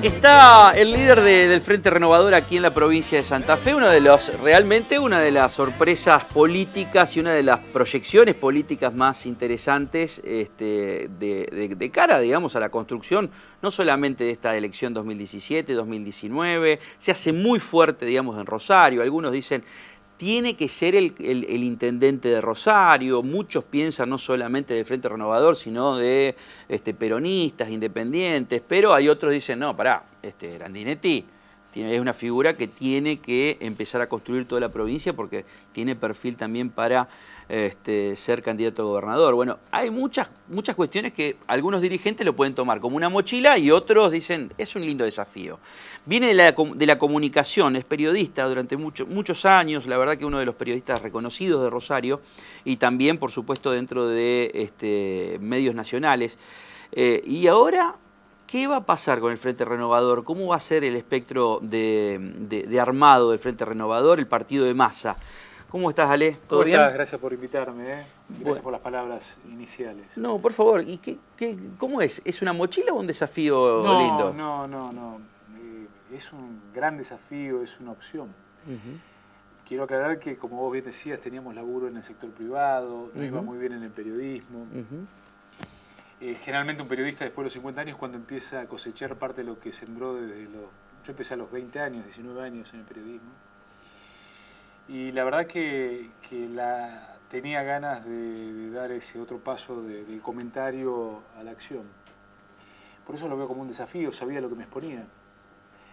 Está el líder del Frente Renovador aquí en la provincia de Santa Fe, realmente una de las sorpresas políticas y una de las proyecciones políticas más interesantes de cara, digamos, a la construcción, no solamente de esta elección 2017, 2019, se hace muy fuerte, digamos, en Rosario. Algunos dicen, tiene que ser el intendente de Rosario. Muchos piensan no solamente del Frente Renovador, sino de peronistas, independientes, pero hay otros que dicen, no, pará, Grandinetti es una figura que tiene que empezar a construir toda la provincia porque tiene perfil también para ser candidato a gobernador. Bueno, hay muchas cuestiones que algunos dirigentes lo pueden tomar como una mochila y otros dicen, es un lindo desafío. Viene de la comunicación, es periodista durante muchos años, la verdad que uno de los periodistas reconocidos de Rosario y también, por supuesto, dentro de medios nacionales. Y ahora, ¿qué va a pasar con el Frente Renovador? ¿Cómo va a ser el espectro de armado del Frente Renovador, el partido de masa? ¿Cómo estás, Ale? ¿Todo bien? ¿Cómo estás? Gracias por invitarme. Gracias por las palabras iniciales. No, por favor, ¿y cómo es? ¿Es una mochila o un desafío lindo? No. Es un gran desafío, es una opción. Quiero aclarar que, como vos bien decías, teníamos laburo en el sector privado, nos iba muy bien en el periodismo. Generalmente un periodista después de los 50 años cuando empieza a cosechar parte de lo que sembró desde los... Yo empecé a los 20 años, 19 años en el periodismo. Y la verdad que tenía ganas de dar ese otro paso del comentario a la acción. Por eso lo veo como un desafío, sabía lo que me exponía.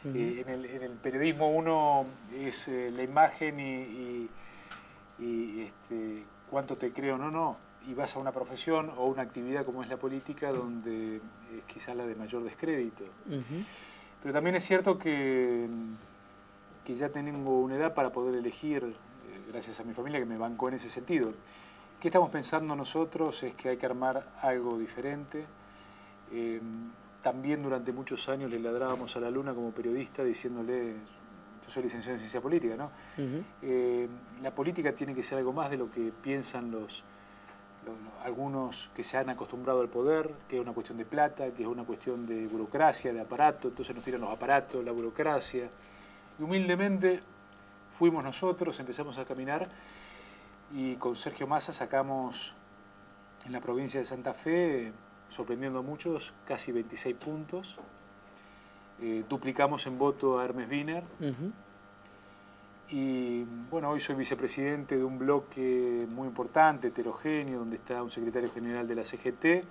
En el periodismo uno es la imagen y cuánto te creo o no. Y vas a una profesión o una actividad como es la política donde es quizá la de mayor descrédito. Pero también es cierto que ya tengo una edad para poder elegir, gracias a mi familia que me bancó en ese sentido. ¿Qué estamos pensando nosotros? Es que hay que armar algo diferente. También durante muchos años le ladrábamos a la luna como periodista diciéndole, yo soy licenciado en ciencia política, ¿no? La política tiene que ser algo más de lo que piensan algunos que se han acostumbrado al poder, que es una cuestión de plata, que es una cuestión de burocracia, de aparato, entonces nos tiran los aparatos, la burocracia. Y humildemente fuimos nosotros, empezamos a caminar y con Sergio Massa sacamos en la provincia de Santa Fe, sorprendiendo a muchos, casi 26 puntos. Duplicamos en voto a Hermes Wiener. Y bueno, hoy soy vicepresidente de un bloque muy importante, heterogéneo, donde está un secretario general de la CGT,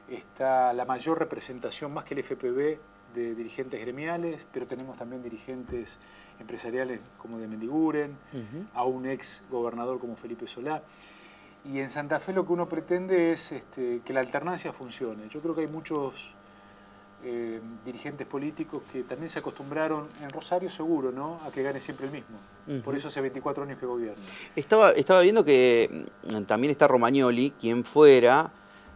está la mayor representación, más que el FPV, de dirigentes gremiales, pero tenemos también dirigentes empresariales como de Mendiguren, a un ex gobernador como Felipe Solá. Y en Santa Fe lo que uno pretende es que la alternancia funcione. Yo creo que hay muchos dirigentes políticos que también se acostumbraron, en Rosario seguro, ¿no?, a que gane siempre el mismo. Por eso hace 24 años que gobierna. Estaba viendo que también está Romagnoli, quien fuera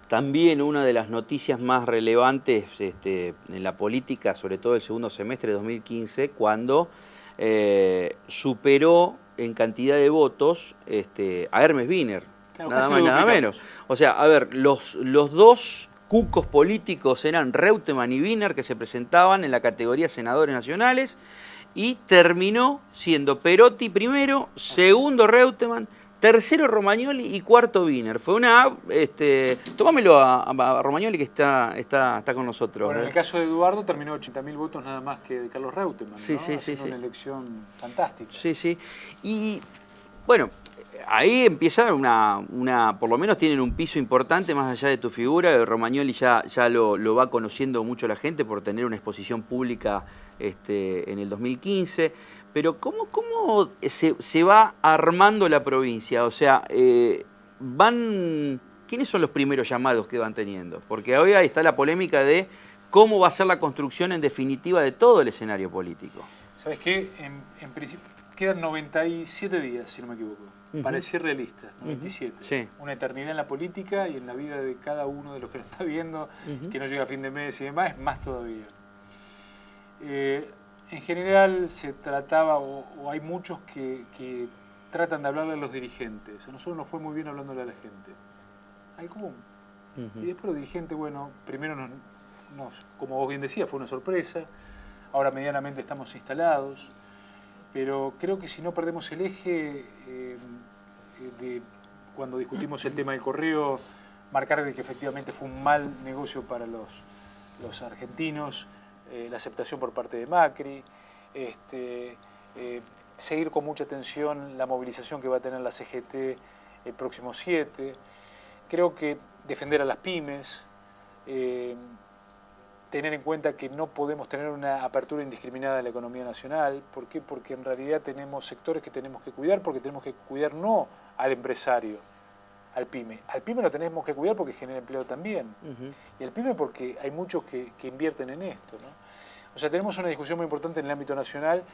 también una de las noticias más relevantes en la política, sobre todo el segundo semestre de 2015, cuando superó en cantidad de votos a Hermes Wiener, Claro, nada más, nada menos. O sea, a ver, los dos cucos políticos eran Reutemann y Wiener, que se presentaban en la categoría senadores nacionales, y terminó siendo Perotti primero, segundo Reutemann, tercero Romagnoli y cuarto Wiener. Fue una... tomámelo a Romagnoli que está con nosotros. Bueno, en el caso de Eduardo terminó 80.000 votos nada más que de Carlos Reutemann, sí, ¿no? sí, Haciendo sí. una elección fantástica. Sí. Y bueno, ahí empieza por lo menos tienen un piso importante más allá de tu figura. Romagnoli ya lo va conociendo mucho la gente por tener una exposición pública en el 2015. Pero ¿cómo se va armando la provincia? O sea, ¿quiénes son los primeros llamados que van teniendo? Porque hoy ahí está la polémica de cómo va a ser la construcción en definitiva de todo el escenario político. ¿Sabes qué? En principio quedan 97 días, si no me equivoco, para ser realistas, 97. Sí. Una eternidad en la política y en la vida de cada uno de los que lo está viendo, que no llega a fin de mes y demás, es más todavía. En general se trataba, o hay muchos que tratan de hablarle a los dirigentes. A nosotros nos fue muy bien hablándole a la gente, al común. Y después los dirigentes, bueno, primero como vos bien decías, fue una sorpresa. Ahora medianamente estamos instalados, pero creo que si no perdemos el eje de cuando discutimos el tema del correo, marcar de que efectivamente fue un mal negocio para los argentinos, la aceptación por parte de Macri, seguir con mucha atención la movilización que va a tener la CGT el próximo 7, creo que defender a las pymes, tener en cuenta que no podemos tener una apertura indiscriminada de la economía nacional. ¿Por qué? Porque en realidad tenemos sectores que tenemos que cuidar, porque tenemos que cuidar no al empresario, al pyme. Al pyme lo tenemos que cuidar porque genera empleo también. Y al pyme porque hay muchos que invierten en esto, ¿no? O sea, tenemos una discusión muy importante en el ámbito nacional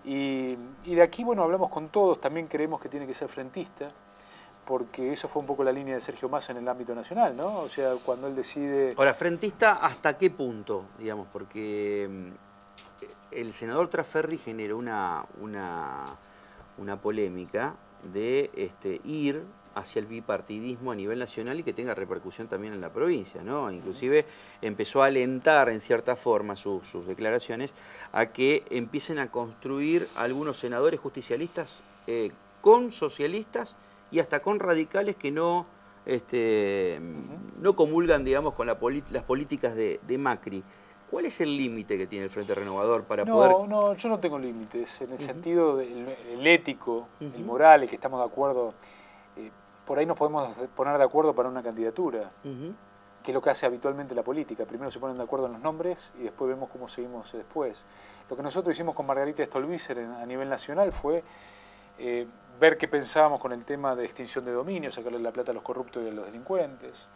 y de aquí, bueno, hablamos con todos, también creemos que tiene que ser frentista, porque eso fue un poco la línea de Sergio Massa en el ámbito nacional, ¿no? O sea, cuando él decide... Ahora, frentista, ¿hasta qué punto? Digamos, porque el senador Trasferri generó una polémica de ir hacia el bipartidismo a nivel nacional y que tenga repercusión también en la provincia, ¿no? Inclusive empezó a alentar en cierta forma sus declaraciones a que empiecen a construir algunos senadores justicialistas con socialistas y hasta con radicales que no comulgan, digamos, con las políticas de Macri. ¿Cuál es el límite que tiene el Frente Renovador para poder...? No, yo no tengo límites, en el sentido del ético, el moral, el que estamos de acuerdo. Por ahí nos podemos poner de acuerdo para una candidatura, que es lo que hace habitualmente la política. Primero se ponen de acuerdo en los nombres y después vemos cómo seguimos después. Lo que nosotros hicimos con Margarita Stolbizer a nivel nacional fue ver qué pensábamos con el tema de extinción de dominio, sacarle la plata a los corruptos y a los delincuentes,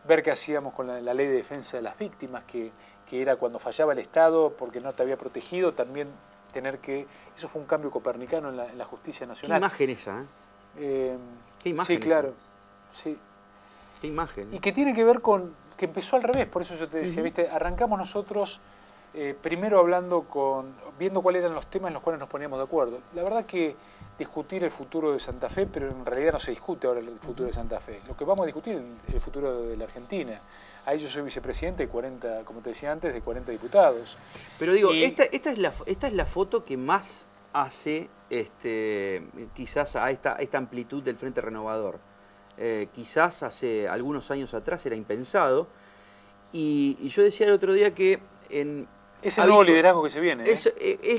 ver qué hacíamos con la ley de defensa de las víctimas, que era cuando fallaba el Estado porque no te había protegido, también tener que... Eso fue un cambio copernicano en la justicia nacional. ¿Qué imagen esa? ¿Qué imagen? Sí, claro. Sí. ¿Qué imagen? Y que tiene que ver con... que empezó al revés, por eso yo te decía, ¿viste? Arrancamos nosotros primero viendo cuáles eran los temas en los cuales nos poníamos de acuerdo. La verdad que discutir el futuro de Santa Fe, pero en realidad no se discute ahora el futuro de Santa Fe. Lo que vamos a discutir es el futuro de la Argentina. Ahí yo soy vicepresidente de 40, como te decía antes, de 40 diputados. Pero digo, esta es la foto que más hace quizás a esta amplitud del Frente Renovador. Quizás hace algunos años atrás era impensado. Y yo decía el otro día que es el nuevo liderazgo que se viene. Es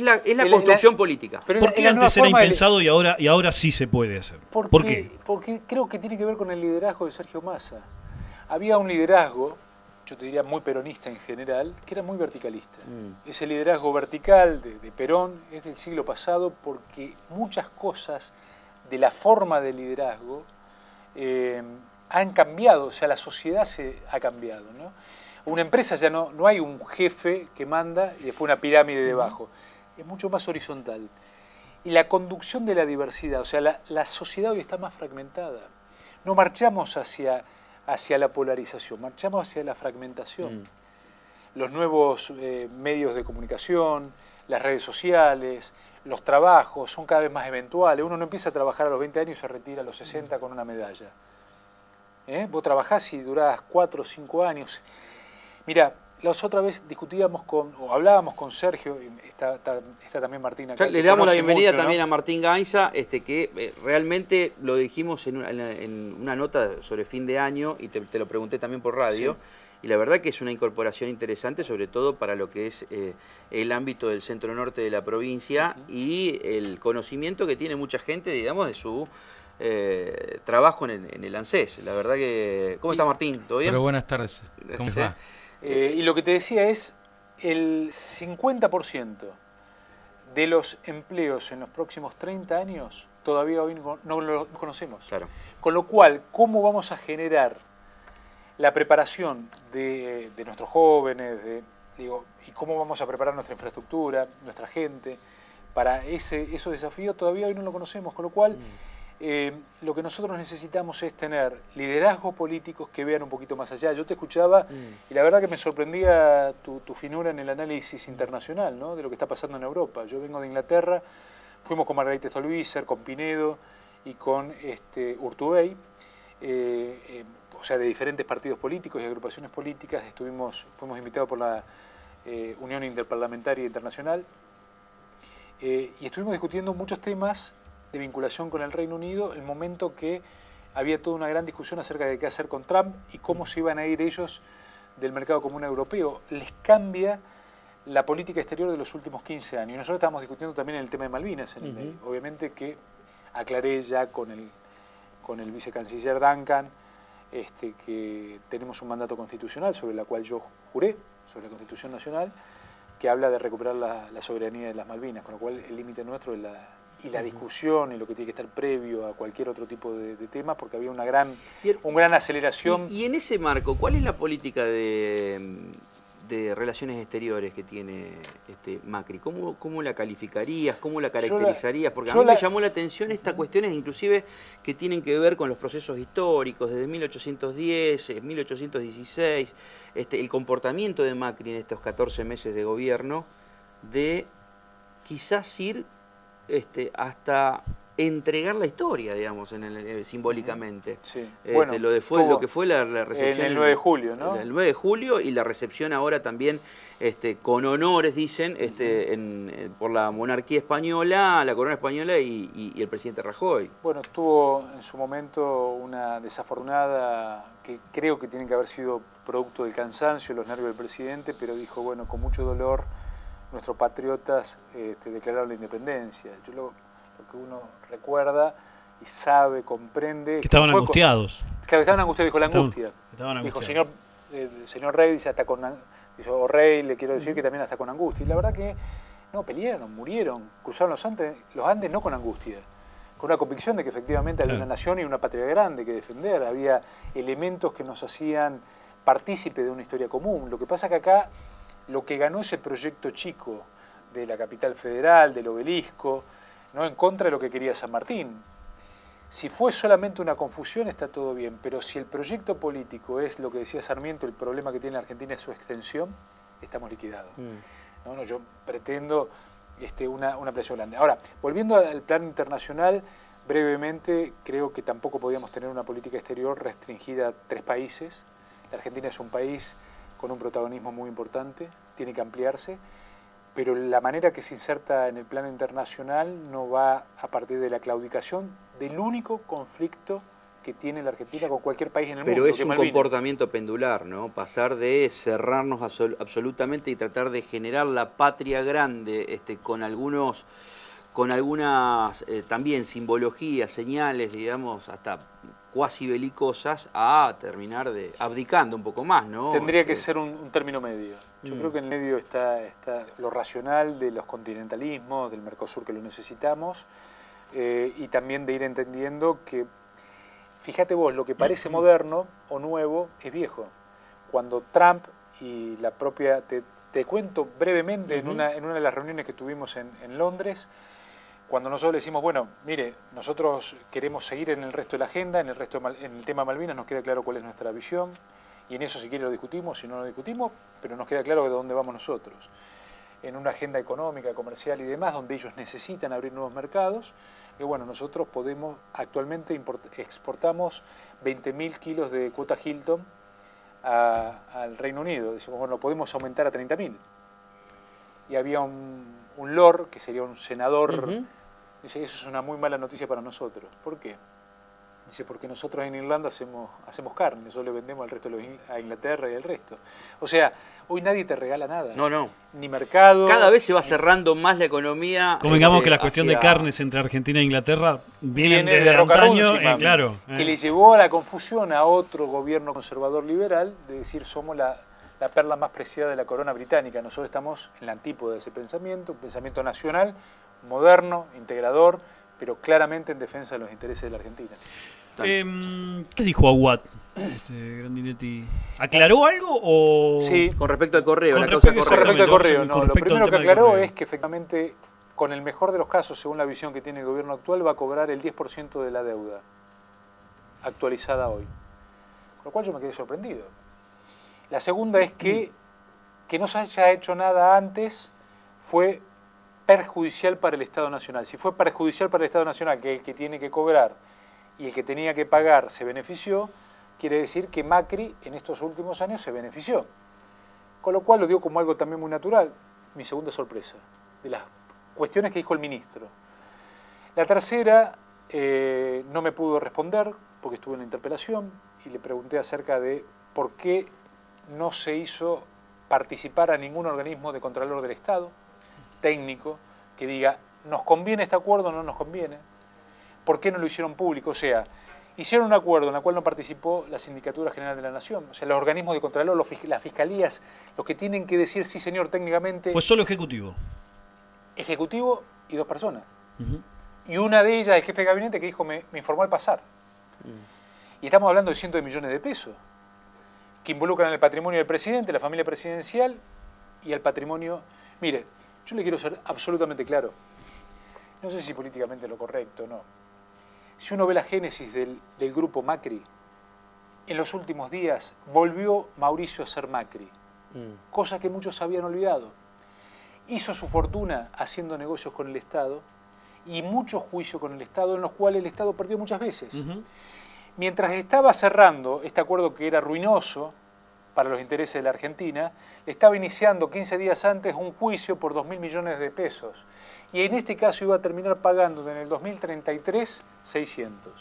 la construcción política. Pero ¿por qué antes era impensado y ahora sí se puede hacer? ¿Por qué? Porque creo que tiene que ver con el liderazgo de Sergio Massa. Había un liderazgo, yo te diría muy peronista en general, que era muy verticalista. Ese liderazgo vertical de Perón es del siglo pasado porque muchas cosas de la forma de liderazgo han cambiado, o sea, la sociedad se ha cambiado, ¿no? Una empresa ya no hay un jefe que manda y después una pirámide debajo. Es mucho más horizontal. Y la conducción de la diversidad, o sea, la sociedad hoy está más fragmentada. No marchamos hacia la polarización, marchamos hacia la fragmentación. Los nuevos medios de comunicación, las redes sociales, los trabajos son cada vez más eventuales. Uno no empieza a trabajar a los 20 años y se retira a los 60 con una medalla. Vos trabajás y durás 4 o 5 años. Mira, la otra vez hablábamos con Sergio, y está también Martín acá. Le damos la bienvenida mucho, también, ¿no?, a Martín Gainza, que realmente lo dijimos en una nota sobre fin de año y te lo pregunté también por radio. Sí. Y la verdad que es una incorporación interesante, sobre todo para lo que es el ámbito del centro norte de la provincia y el conocimiento que tiene mucha gente, digamos, de su trabajo en el ANSES. La verdad que... ¿Cómo está, Martín? ¿Todo bien? Pero buenas tardes. ¿Cómo va? Y lo que te decía es, el 50% de los empleos en los próximos 30 años todavía hoy no lo conocemos. Claro. Con lo cual, ¿cómo vamos a generar la preparación de nuestros jóvenes, y cómo vamos a preparar nuestra infraestructura, nuestra gente, para esos desafíos? Todavía hoy no lo conocemos, con lo cual lo que nosotros necesitamos es tener liderazgos políticos que vean un poquito más allá. Yo te escuchaba y la verdad que me sorprendía tu finura en el análisis internacional, ¿no?, de lo que está pasando en Europa. Yo vengo de Inglaterra, fuimos con Margarita Stolbizer, con Pinedo y con Urtubey. o sea, de diferentes partidos políticos y agrupaciones políticas. Fuimos invitados por la Unión Interparlamentaria Internacional y estuvimos discutiendo muchos temas de vinculación con el Reino Unido, el momento que había toda una gran discusión acerca de qué hacer con Trump y cómo se iban a ir ellos del mercado común europeo. Les cambia la política exterior de los últimos 15 años. Y nosotros estábamos discutiendo también el tema de Malvinas en el medio. Obviamente que aclaré ya con el vicecanciller Duncan que tenemos un mandato constitucional sobre la cual yo juré, sobre la Constitución Nacional, que habla de recuperar la soberanía de las Malvinas, con lo cual el límite nuestro es la discusión y lo que tiene que estar previo a cualquier otro tipo de temas, porque había una gran aceleración. Y en ese marco, ¿cuál es la política de relaciones exteriores que tiene Macri? ¿Cómo la calificarías? ¿Cómo la caracterizarías? Porque a mí me llamó la atención estas cuestiones, inclusive que tienen que ver con los procesos históricos, desde 1810, 1816, el comportamiento de Macri en estos 14 meses de gobierno, de quizás ir hasta entregar la historia, digamos, simbólicamente. Sí. Bueno, lo que fue la recepción... En el 9 de julio, ¿no? El 9 de julio y la recepción ahora también con honores, dicen, por la monarquía española, la corona española y el presidente Rajoy. Bueno, tuvo en su momento una desafortunada, que creo que tiene que haber sido producto del cansancio, los nervios del presidente, pero dijo, bueno, con mucho dolor nuestros patriotas declararon la independencia. Lo que uno recuerda y sabe, comprende... Que estaban angustiados. Claro, estaban angustiados, dijo la angustia. Dijo, señor rey, dice, hasta con... Dice, rey, le quiero decir que también hasta con angustia. Y la verdad que no, pelearon, murieron, cruzaron los Andes no con angustia, con una convicción de que efectivamente había una nación y una patria grande que defender, había elementos que nos hacían partícipe de una historia común. Lo que pasa que acá lo que ganó ese proyecto chico de la capital federal, del obelisco, no en contra de lo que quería San Martín. Si fue solamente una confusión está todo bien, pero si el proyecto político es lo que decía Sarmiento, el problema que tiene la Argentina es su extensión, estamos liquidados. No, yo pretendo una presión grande. Ahora, volviendo al plano internacional, brevemente, creo que tampoco podíamos tener una política exterior restringida a 3 países. La Argentina es un país con un protagonismo muy importante, tiene que ampliarse, pero la manera que se inserta en el plano internacional no va a partir de la claudicación del único conflicto que tiene la Argentina con cualquier país en el mundo. Pero es un comportamiento pendular, ¿no? Pasar de cerrarnos absolutamente y tratar de generar la patria grande con algunas también simbologías, señales, digamos, hasta cuasi belicosas, a terminar abdicando un poco más, ¿no? Tendría que ser un término medio. Yo creo que en el medio está lo racional de los continentalismos, del Mercosur que lo necesitamos, y también de ir entendiendo que, fíjate vos, lo que parece moderno o nuevo es viejo. Cuando Trump y la propia, te cuento brevemente, en una de las reuniones que tuvimos en Londres, cuando nosotros le decimos, bueno, mire, nosotros queremos seguir en el resto de la agenda, en el tema Malvinas nos queda claro cuál es nuestra visión, y en eso si quiere lo discutimos, si no lo discutimos, pero nos queda claro de dónde vamos nosotros. En una agenda económica, comercial y demás, donde ellos necesitan abrir nuevos mercados, y bueno, nosotros actualmente exportamos 20.000 kilos de cuota Hilton al Reino Unido. Decimos, bueno, podemos aumentar a 30.000. Y había un lord, que sería un senador, dice, eso es una muy mala noticia para nosotros. ¿Por qué? Dice, porque nosotros en Irlanda hacemos carne, solo le vendemos al resto a Inglaterra y al resto. O sea, hoy nadie te regala nada. No. Ni mercado. Cada vez se va cerrando más la economía. Convengamos que la cuestión de carnes entre Argentina e Inglaterra viene desde antaño, claro. Que le llevó a la confusión a otro gobierno conservador liberal de decir somos la perla más preciada de la corona británica. Nosotros estamos en la antípoda de ese pensamiento, un pensamiento nacional, moderno, integrador, pero claramente en defensa de los intereses de la Argentina. ¿Qué dijo Aguad, Grandinetti? ¿Aclaró algo o...? Sí, con respecto al correo, con respecto al correo, no. Lo primero que aclaró es que efectivamente, con el mejor de los casos, según la visión que tiene el gobierno actual, va a cobrar el 10% de la deuda actualizada hoy. Con lo cual yo me quedé sorprendido. La segunda es que no se haya hecho nada antes fue perjudicial para el Estado Nacional. Si fue perjudicial para el Estado Nacional, que el que tiene que cobrar y el que tenía que pagar se benefició, quiere decir que Macri en estos últimos años se benefició. Con lo cual lo digo como algo también muy natural, mi segunda sorpresa, de las cuestiones que dijo el ministro. La tercera no me pudo responder porque estuve en la interpelación y le pregunté acerca de por qué no se hizo participar a ningún organismo de Contralor del Estado, técnico, que diga, ¿nos conviene este acuerdo o no nos conviene? ¿Por qué no lo hicieron público? O sea, hicieron un acuerdo en el cual no participó la Sindicatura General de la Nación, o sea, los organismos de Contralor, las fiscalías, los que tienen que decir sí señor técnicamente. Fue solo Ejecutivo. Ejecutivo y 2 personas. Y una de ellas, el jefe de gabinete, que dijo, me informó al pasar. Y estamos hablando de cientos de millones de pesos, que involucran el patrimonio del presidente, la familia presidencial y el patrimonio. Mire, yo le quiero ser absolutamente claro. No sé si políticamente lo correcto o no. Si uno ve la génesis del grupo Macri, en los últimos días volvió Mauricio a ser Macri, cosa que muchos habían olvidado. Hizo su fortuna haciendo negocios con el Estado y muchos juicios con el Estado en los cuales el Estado perdió muchas veces. Mientras estaba cerrando este acuerdo que era ruinoso para los intereses de la Argentina, estaba iniciando 15 días antes un juicio por 2.000 millones de pesos. Y en este caso iba a terminar pagando en el 2033 600.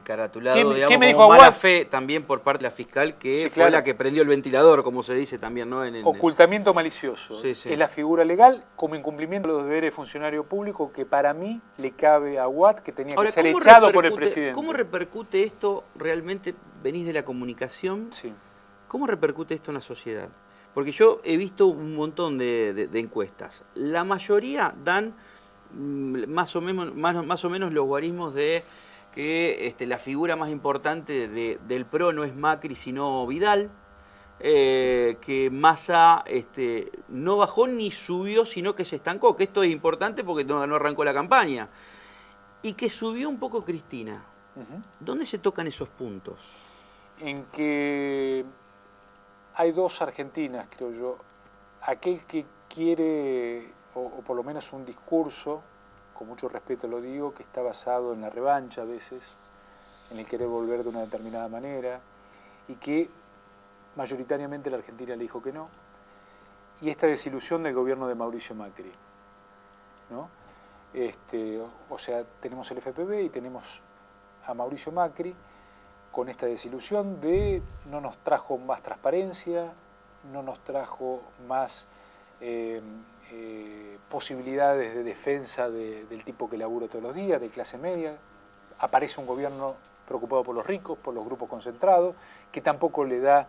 Caratulado, ¿Qué digamos, me dijo como mala Aguad? fe también por parte de la fiscal, que Sí, fue claro. la que prendió el ventilador, como se dice también, ¿no? Ocultamiento malicioso. Sí, sí. Es la figura legal como incumplimiento de los deberes de funcionario público que para mí le cabe a Aguad, que tenía Ahora, que ser ¿cómo echado por el repercute- presidente. ¿Cómo repercute esto? Realmente venís de la comunicación. Sí. ¿Cómo repercute esto en la sociedad? Porque yo he visto un montón de encuestas. La mayoría dan más o menos los guarismos de que la figura más importante del PRO no es Macri, sino Vidal, que Massa no bajó ni subió, sino que se estancó, que esto es importante porque no arrancó la campaña, y que subió un poco Cristina. ¿Dónde se tocan esos puntos? En que hay 2 Argentinas, creo yo. Aquel que quiere, o por lo menos un discurso, con mucho respeto lo digo, que está basado en la revancha a veces, en el querer volver de una determinada manera, y que mayoritariamente la Argentina le dijo que no, y esta desilusión del gobierno de Mauricio Macri, ¿no? O sea, tenemos el FPV y tenemos a Mauricio Macri con esta desilusión de no nos trajo más transparencia, no nos trajo más posibilidades de defensa del tipo que labura todos los días, de clase media. Aparece un gobierno preocupado por los ricos, por los grupos concentrados, que tampoco le da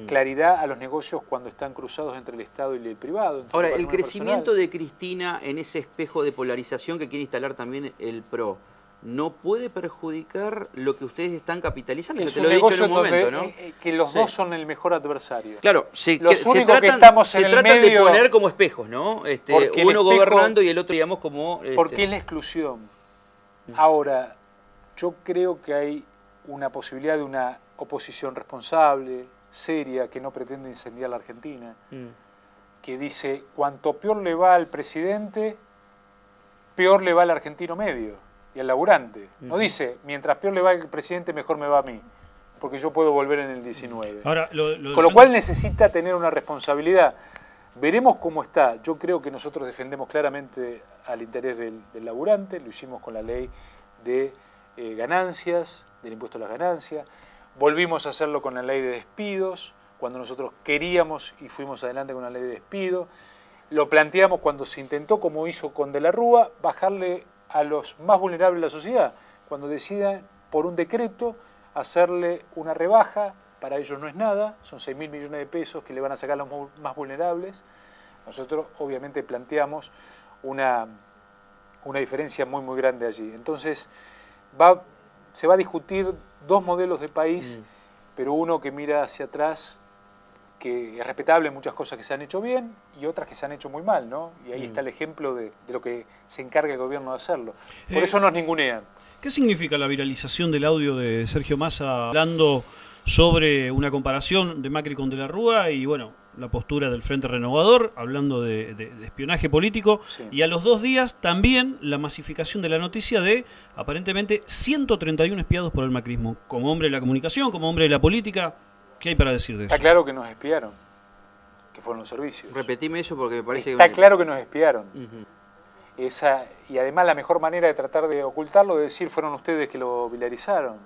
claridad a los negocios cuando están cruzados entre el Estado y el privado. Ahora, el crecimiento de Cristina en ese espejo de polarización que quiere instalar también el PRO, ¿no puede perjudicar lo que ustedes están capitalizando? Es Que te un lo he dicho negocio en un momento, ¿no? Que los dos son el mejor adversario. Claro, Los únicos que estamos en el tratan medio- de poner como espejos, ¿no? Porque el Uno espejo- gobernando y el otro, digamos, como... Porque es la exclusión. Ahora, yo creo que hay una posibilidad de una oposición responsable, seria, que no pretende incendiar la Argentina, que dice, cuanto peor le va al presidente, peor le va al argentino medio y al laburante. No dice, mientras peor le va al presidente, mejor me va a mí, porque yo puedo volver en el 19. Ahora, Con lo cual necesita tener una responsabilidad. Veremos cómo está. Yo creo que nosotros defendemos claramente al interés del laburante, lo hicimos con la ley de ganancias, del impuesto a las ganancias, volvimos a hacerlo con la ley de despidos, cuando nosotros queríamos y fuimos adelante con la ley de despido, lo planteamos cuando se intentó, como hizo con De la Rúa, bajarle a los más vulnerables de la sociedad, cuando decidan por un decreto hacerle una rebaja, para ellos no es nada, son 6.000 millones de pesos que le van a sacar a los más vulnerables. Nosotros obviamente planteamos una diferencia muy muy grande allí. Entonces se va a discutir 2 modelos de país, pero uno que mira hacia atrás, que es respetable en muchas cosas que se han hecho bien y otras que se han hecho muy mal, ¿no? Y ahí está el ejemplo de lo que se encarga el gobierno de hacerlo. Por eso nos ningunean. ¿Qué significa la viralización del audio de Sergio Massa hablando sobre una comparación de Macri con De la Rúa y, bueno, la postura del Frente Renovador, hablando de espionaje político, Sí. y a los 2 días también la masificación de la noticia de aparentemente 131 espiados por el macrismo. Como hombre de la comunicación, como hombre de la política, ¿qué hay para decir de eso? Está claro que nos espiaron, que fueron los servicios. Repetime eso porque me parece Está que... claro que nos espiaron. Ujú. Y además la mejor manera de tratar de ocultarlo es decir, fueron ustedes que lo viralizaron.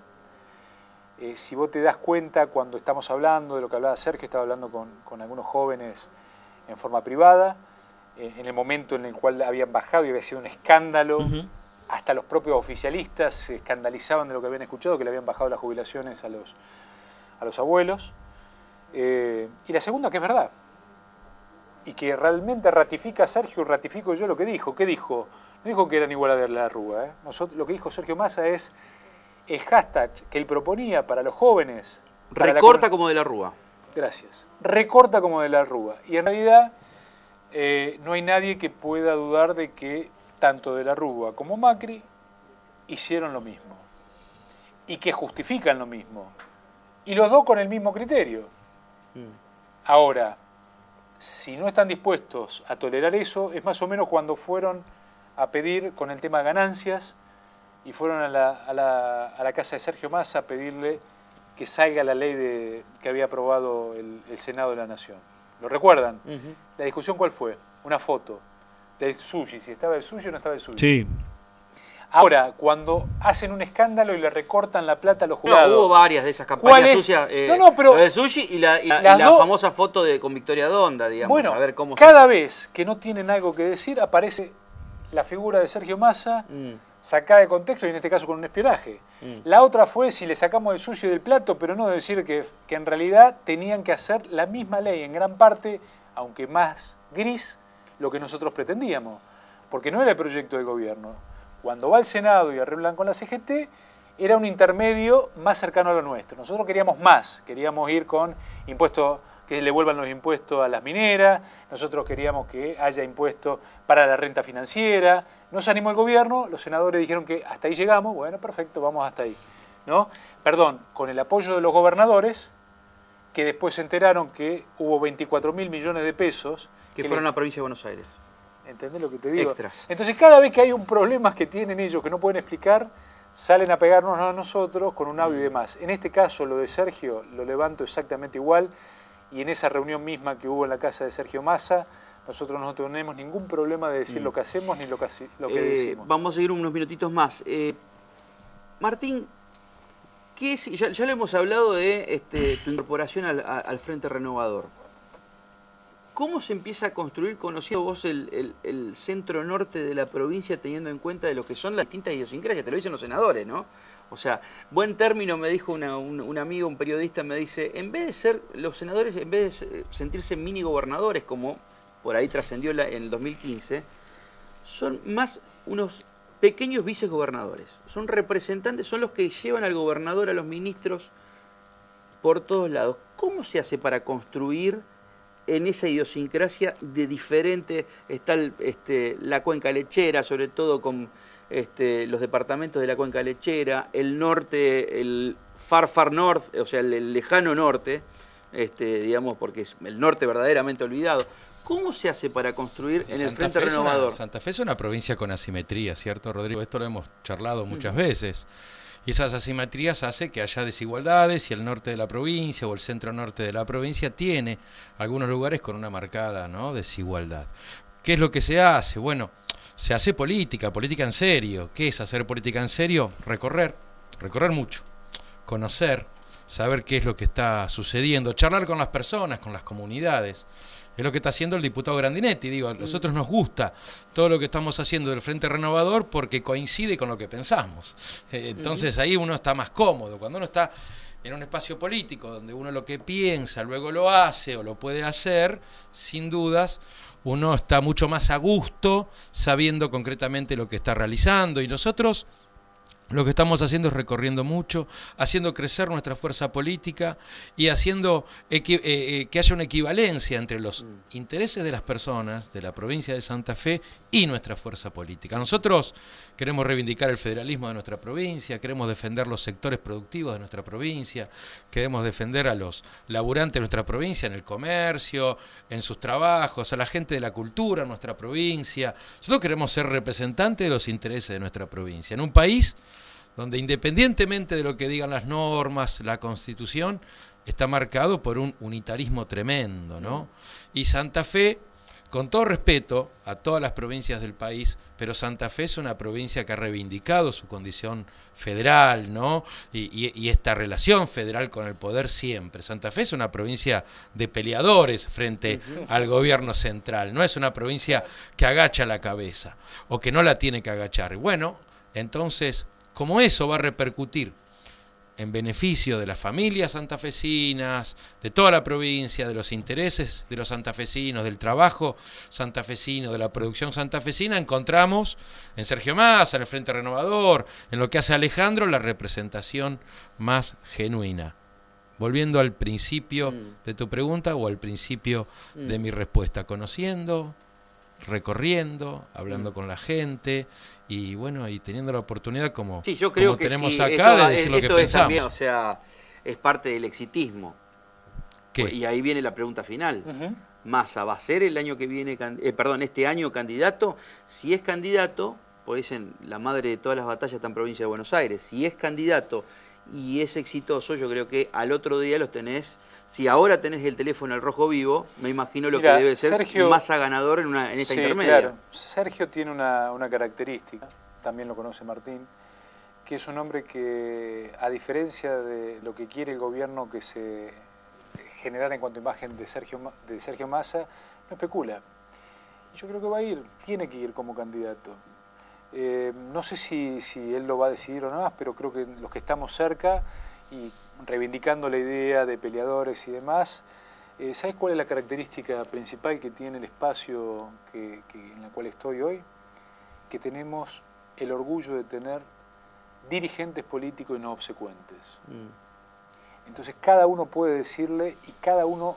Si vos te das cuenta cuando estamos hablando de lo que hablaba Sergio, estaba hablando con algunos jóvenes en forma privada, en el momento en el cual habían bajado y había sido un escándalo, hasta los propios oficialistas se escandalizaban de lo que habían escuchado, que le habían bajado las jubilaciones a los abuelos. Y la segunda, que es verdad, y que realmente ratifica Sergio, ratifico yo lo que dijo. ¿Qué dijo? No dijo que eran igual a la Rúa. Lo que dijo Sergio Massa es el hashtag que él proponía para los jóvenes. Recorta como de la Rúa. Gracias. Recorta como de la Rúa. Y en realidad no hay nadie que pueda dudar de que tanto de la Rúa como Macri hicieron lo mismo. Y que justifican lo mismo. Y los dos con el mismo criterio. Ahora, si no están dispuestos a tolerar eso, es más o menos cuando fueron a pedir con el tema de ganancias y fueron a la casa de Sergio Massa a pedirle que salga la ley que había aprobado el Senado de la Nación. ¿Lo recuerdan? La discusión, ¿cuál fue? Una foto del sushi, si estaba el sushi o no estaba el sushi. Sí. Ahora, cuando hacen un escándalo y le recortan la plata a los jurados... No, hubo varias de esas campañas sucias. pero lo del sushi y la famosa foto con Victoria Donda, digamos. Bueno, a ver cómo cada vez que no tienen algo que decir, aparece la figura de Sergio Massa sacada de contexto y en este caso con un espionaje. La otra fue si le sacamos el sushi del plato, pero no decir que en realidad tenían que hacer la misma ley, en gran parte, aunque más gris, lo que nosotros pretendíamos. Porque no era el proyecto del gobierno. Cuando va al Senado y arreglan con la CGT, era un intermedio más cercano a lo nuestro. Nosotros queríamos más, queríamos ir con impuestos, que le vuelvan los impuestos a las mineras, nosotros queríamos que haya impuestos para la renta financiera. Nos animó el gobierno, los senadores dijeron que hasta ahí llegamos, bueno, perfecto, vamos hasta ahí. ¿No? Perdón, con el apoyo de los gobernadores, que después se enteraron que hubo 24.000 millones de pesos. Que fueron a la provincia de Buenos Aires. ¿Entendés lo que te digo? Extras. Entonces cada vez que hay un problema que tienen ellos que no pueden explicar, salen a pegarnos a nosotros con un audio y demás. En este caso, lo de Sergio, lo levanto exactamente igual, y en esa reunión misma que hubo en la casa de Sergio Massa, nosotros no tenemos ningún problema de decir lo que hacemos ni lo que decimos. Vamos a seguir unos minutitos más. Martín, ¿qué es? Ya le hemos hablado de tu incorporación al Frente Renovador. ¿Cómo se empieza a construir, conociendo vos el centro norte de la provincia, teniendo en cuenta de lo que son las distintas idiosincrasias? Te lo dicen los senadores, ¿no? O sea, buen término, me dijo un amigo, un periodista, me dice, en vez de ser los senadores, en vez de sentirse mini gobernadores, como por ahí trascendió en el 2015, son más unos pequeños vicegobernadores. Son representantes, son los que llevan al gobernador, a los ministros, por todos lados. ¿Cómo se hace para construir en esa idiosincrasia de diferente? Está la cuenca lechera, sobre todo con los departamentos de la cuenca lechera, el norte, el far north, o sea, el lejano norte, digamos, porque es el norte verdaderamente olvidado. ¿Cómo se hace para construir en el Frente Renovador? Santa Fe es una provincia con asimetría, ¿cierto, Rodrigo? Esto lo hemos charlado muchas veces. Y esas asimetrías hacen que haya desigualdades y el norte de la provincia o el centro norte de la provincia tiene algunos lugares con una marcada, ¿no?, desigualdad. ¿Qué es lo que se hace? Bueno, se hace política en serio. ¿Qué es hacer política en serio? Recorrer mucho, conocer, saber qué es lo que está sucediendo, charlar con las personas, con las comunidades. Es lo que está haciendo el diputado Grandinetti. Digo, a nosotros nos gusta todo lo que estamos haciendo del Frente Renovador porque coincide con lo que pensamos. Entonces ahí uno está más cómodo. Cuando uno está en un espacio político donde uno lo que piensa luego lo hace o lo puede hacer, sin dudas, uno está mucho más a gusto sabiendo concretamente lo que está realizando. Y nosotros Lo que estamos haciendo es recorriendo mucho, haciendo crecer nuestra fuerza política y haciendo que haya una equivalencia entre los intereses de las personas de la provincia de Santa Fe y nuestra fuerza política. Nosotros queremos reivindicar el federalismo de nuestra provincia, queremos defender los sectores productivos de nuestra provincia, queremos defender a los laburantes de nuestra provincia en el comercio, en sus trabajos, a la gente de la cultura en nuestra provincia. Nosotros queremos ser representantes de los intereses de nuestra provincia, en un país donde independientemente de lo que digan las normas, la Constitución, está marcado por un unitarismo tremendo, ¿no? Y Santa Fe, con todo respeto a todas las provincias del país, pero Santa Fe es una provincia que ha reivindicado su condición federal, ¿no? Y esta relación federal con el poder siempre. Santa Fe es una provincia de peleadores frente al gobierno central, no es una provincia que agacha la cabeza o que no la tiene que agachar. Y bueno, entonces, como eso va a repercutir en beneficio de las familias santafesinas, de toda la provincia, de los intereses de los santafesinos, del trabajo santafesino, de la producción santafesina, encontramos en Sergio Massa, en el Frente Renovador, en lo que hace Alejandro, la representación más genuina. Volviendo al principio de tu pregunta o al principio de mi respuesta, conociendo, recorriendo, hablando con la gente y bueno, y teniendo la oportunidad como, sí, yo creo como que tenemos sí, acá de decir lo que esto es pensamos. también, o sea, es parte del exitismo. ¿Qué? Y ahí viene la pregunta final. Massa va a ser el año que viene, este año candidato. Si es candidato, pues dicen la madre de todas las batallas está en provincia de Buenos Aires. Si es candidato y es exitoso, yo creo que al otro día los tenés. Si ahora tenés el teléfono al rojo vivo, me imagino lo que debe ser Sergio, Massa ganador en esta intermedia. Claro. Sergio tiene una característica, también lo conoce Martín, que es un hombre que, a diferencia de lo que quiere el gobierno que se generara en cuanto a imagen de Sergio Massa, no especula. Y yo creo que va a ir, tiene que ir como candidato. No sé si él lo va a decidir o no, pero creo que los que estamos cerca y reivindicando la idea de peleadores y demás, ¿sabes cuál es la característica principal que tiene el espacio en la cual estoy hoy? Que tenemos el orgullo de tener dirigentes políticos y no obsecuentes. Entonces cada uno puede decirle y cada uno...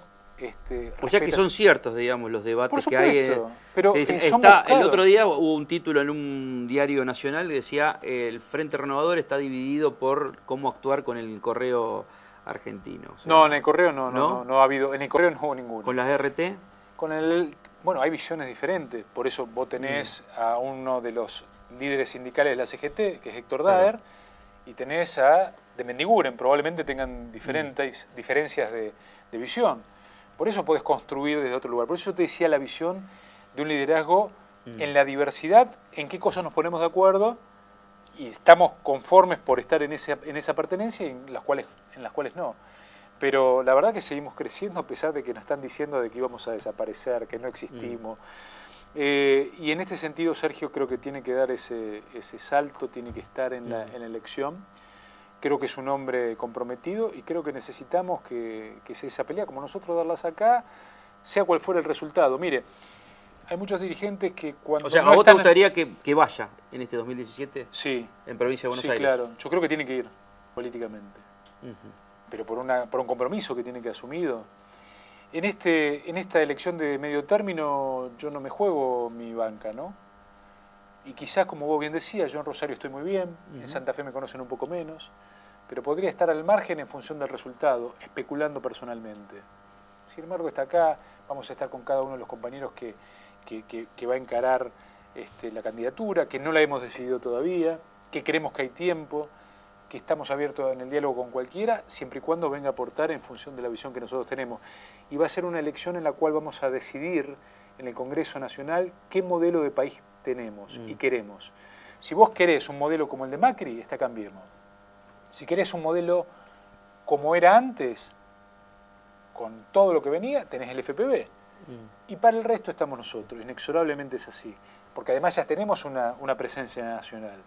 o sea que son ciertos, digamos, los debates que hay. Pero el otro día hubo un título en un diario nacional que decía el Frente Renovador está dividido por cómo actuar con el correo argentino. O sea, no, en el correo no ha habido, en el correo no hubo ninguno. ¿Con las RT? Bueno, hay visiones diferentes, por eso vos tenés a uno de los líderes sindicales de la CGT, que es Héctor Daer, y tenés a de Mendiguren, probablemente tengan diferencias de visión. Por eso podés construir desde otro lugar. Por eso yo te decía la visión de un liderazgo en la diversidad, en qué cosas nos ponemos de acuerdo y estamos conformes por estar en esa pertenencia y en las cuales no. Pero la verdad que seguimos creciendo a pesar de que nos están diciendo de que íbamos a desaparecer, que no existimos. Y en este sentido Sergio creo que tiene que dar ese salto, tiene que estar en la elección. Creo que es un hombre comprometido y creo que necesitamos que esa pelea, como nosotros darlas acá, sea cual fuera el resultado. Mire, hay muchos dirigentes que cuando... O sea, ¿a vos te gustaría que vaya en este 2017? Sí. En provincia de Buenos Aires. Sí, claro. Yo creo que tiene que ir políticamente. Pero por un compromiso que tiene que asumido. En esta elección de medio término yo no me juego mi banca, ¿no? Y quizás, como vos bien decías, yo en Rosario estoy muy bien, en Santa Fe me conocen un poco menos, pero podría estar al margen en función del resultado, especulando personalmente. Sin embargo, está acá, vamos a estar con cada uno de los compañeros que va a encarar la candidatura, que no la hemos decidido todavía, que creemos que hay tiempo, que estamos abiertos en el diálogo con cualquiera, siempre y cuando venga a aportar en función de la visión que nosotros tenemos. Y va a ser una elección en la cual vamos a decidir en el Congreso Nacional qué modelo de país tenemos y queremos. Si vos querés un modelo como el de Macri, está Cambiemos. Si querés un modelo como era antes, con todo lo que venía, tenés el FPV. Y para el resto estamos nosotros, inexorablemente es así. Porque además ya tenemos una presencia nacional.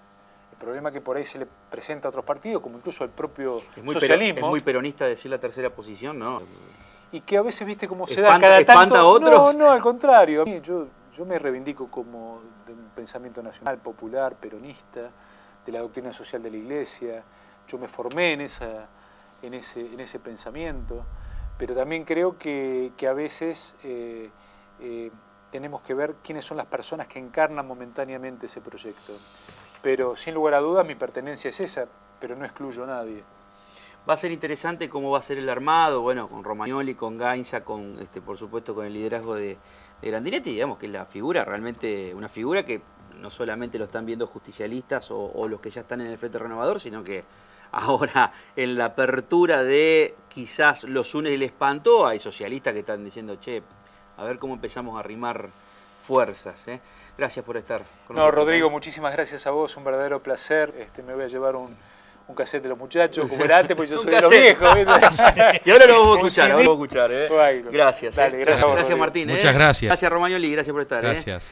El problema es que por ahí se le presenta a otros partidos, como incluso al propio socialismo. Es muy peronista decir la tercera posición, ¿no? Y que a veces, viste, cómo se da cada tanto... ¿Espanta a otros? No, al contrario. Yo me reivindico como de un pensamiento nacional, popular, peronista, de la doctrina social de la Iglesia. Yo me formé en ese pensamiento, pero también creo que a veces tenemos que ver quiénes son las personas que encarnan momentáneamente ese proyecto. Pero sin lugar a dudas mi pertenencia es esa, pero no excluyo a nadie. Va a ser interesante cómo va a ser el armado, bueno, con Romagnoli, con Gainza, con por supuesto con el liderazgo de Grandinetti, digamos que es la figura, realmente una figura que no solamente lo están viendo justicialistas o los que ya están en el Frente Renovador, sino que ahora en la apertura de quizás los une el espanto, hay socialistas que están diciendo, che, a ver cómo empezamos a arrimar fuerzas. Gracias por estar con nosotros. Rodrigo, muchísimas gracias a vos, un verdadero placer. Me voy a llevar un cassette de los muchachos, como era antes, porque yo soy de los viejos. Y ahora lo vamos a escuchar, Gracias. Dale, gracias a vos, Gracias, Martín. Muchas gracias. Gracias, Romagnoli, gracias por estar. Gracias.